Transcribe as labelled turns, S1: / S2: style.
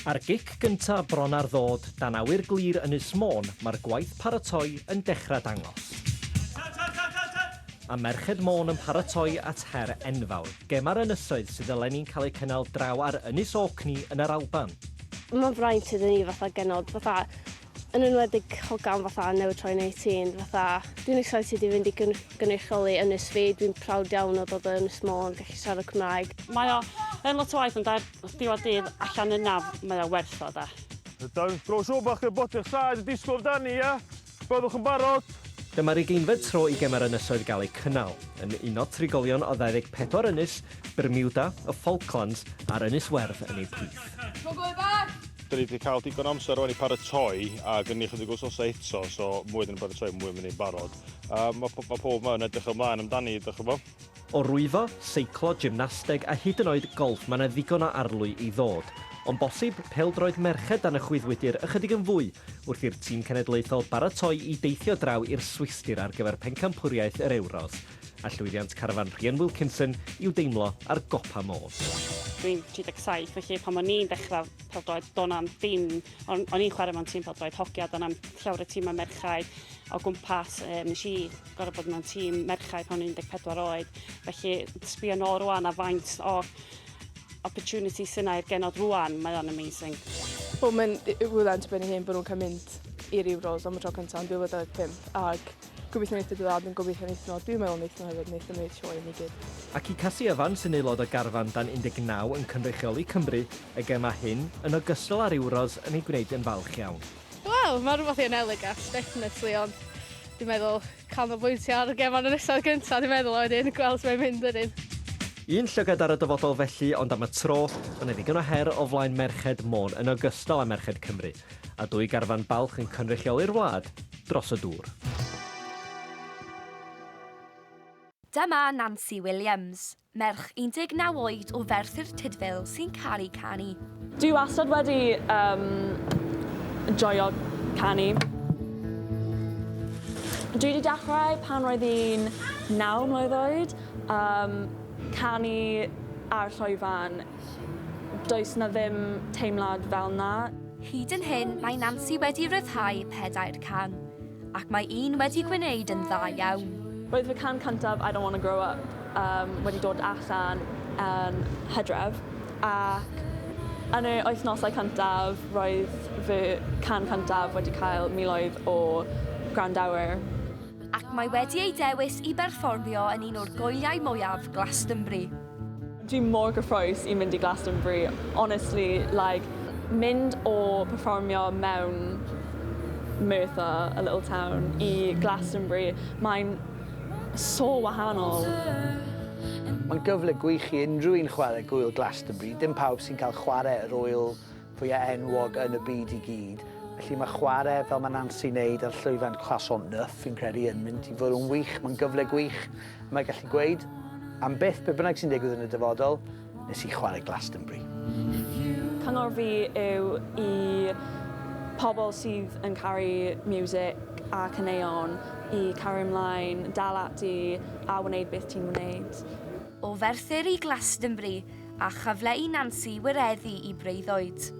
S1: Ar gic gyntaf bron ar ddod, dan awyr glir Ynys Môn, mae'r gwaith paratoi yn dechrau dangos. A Merched Môn yn paratoi at her enfawr, Gemau'r Ynysoedd sydd eleni'n cael eu cynnal draw ar Ynys Orkney yn yr Alban.
S2: Mae'n fraint iddyn ni fatha genod, fatha yn enwedig hogan fatha newid troi'n 18, fatha dwi'n excited i fynd i gynrychioli Ynys fi, dwi'n proud iawn o dod o Ynys Môn, gallu siarad Cymraeg.
S3: Mae o yn lot o waith ond diwedd dydd allan yna mae o werth o da.
S4: Bro siw bach yn bod eich saed y disgwyl dani, ia? Byddwch yn barod?
S1: Dyma'r ugeinfed tro i Gemau'r Ynysoedd gael eu cynnal, yn un o trigolion o 24 ynys, Bermuda, y Falklands a'r Ynys Werdd yn ei plith.
S4: Da ni wedi cael digon amser o'n i paratoi a gynnu chydig wsos eto, so mwy dyn paratoi, mwy mynd i'n barod. Mae pob yma'n edrych ymlaen amdani, ydych chi'n bod?
S1: O rwyfo, seiclo, gymnasteg a hyd yn oed golf mae yna ddigon o arlwy i ddod. Ond bosib pêl-droed merched dan y chwyddwydyr ychydig yn fwy wrth i'r tîm cenedlaethol baratoi i deithio draw i'r Swistir ar gyfer pencampwriaeth yr Ewros. A llwyddiant carfan Rhian Wilkinson i'w deimlo ar gopa môr.
S3: Dwi'n 37, felly pan o'n i'n dechrau pêl-droed, do'n am dim, o'n i'n chwarae mewn tîm pêl-droed hogia, do'n am llawer y tîm a merchaid o gwmpas, nes i gorau bod mewn tîm merchaid pan o'n 14 oed, felly sbio nôl rwan a faint o opportunities yna i'r genod rwan, mae o'n amazing.
S5: Wel, mae'n wylent ben i hyn bod nhw'n cael mynd i'r Euros am y tro cyntaf yn 2025 ac gobeithio wneud y dda, dwi'n gobeithio wneud nhw, dwi'n meddwl wneud nhw hefyd, wneud nhw'n sioe ni gyd.
S1: Ac i Cassie Evans yn aelod o garfan dan 19 yn cynrychioli Cymru, y gema hyn yn ogystal â'r Euros yn ei gwneud yn falch iawn.
S2: Wel, mae rhywbeth i'n eligas, definitely, ond dwi'n meddwl canolbwyntio ar y Gemau'r Ynysoedd gyntaf, dwi'n meddwl wedyn gweld mae'n mynd ydyn.
S1: Un llygad ar y dyfodol felly, ond am y tro, ond edrych yn o her o flaen Merched Môn yn ogystal â Merched Cymru, a dwy garfan balch yn cynrychioli'r wlad dros y dŵr.
S6: Dyma Nancy Williams, merch 19 oed o Ferthyr Tydfil sy'n caru canu.
S5: Dwi wastad wedi joio canu. Dwi wedi dechrau pan roedd hi'n 9 mlwydd oed. Canu ar llwyfan, does na ddim teimlad fel na.
S6: Hyd yn hyn, mae Nancy wedi ryddhau 4 can, ac mae un wedi gwneud yn dda iawn.
S5: Roedd fy can cyntaf, I Don't Want to Grow Up, wedi dod allan yn Hydref, ac yn y wythnosau cyntaf, roedd fy can cyntaf wedi cael miloedd o gwrandawyr.
S6: Ac mae wedi ei dewis i berfformio yn un o'r gwyliau mwyaf Glastonbury.
S5: Dwi mor gyffrous i mynd i Glastonbury. Honestly, mynd o perfformio mewn Merthyr, a little town, i Glastonbury, mae'n so wahanol.
S7: Mae'n gyfle gwych i unrhyw un chwarae gwyl Glastonbury. Dim pawb sy'n cael chwarae yr wyl fwyaf enwog yn y byd i gyd. Felly mae chwarae fel mae Nancy wneud ar llwyfan clason nyff, fi'n credu yn mynd i fod yn wych, mae'n gyfle gwych. Mae'n gallu gweud, am byth be bynnag sy'n digwydd yn y dyfodol, nes i chwarae Glastonbury.
S5: Cyngor fi yw i pobl sydd yn caru music a caneuon i cario ymlaen, dal ati a wneud beth ti'n wneud.
S6: O Ferthyr i Glastonbury a chyfle i Nancy wireddu i breuddwyd.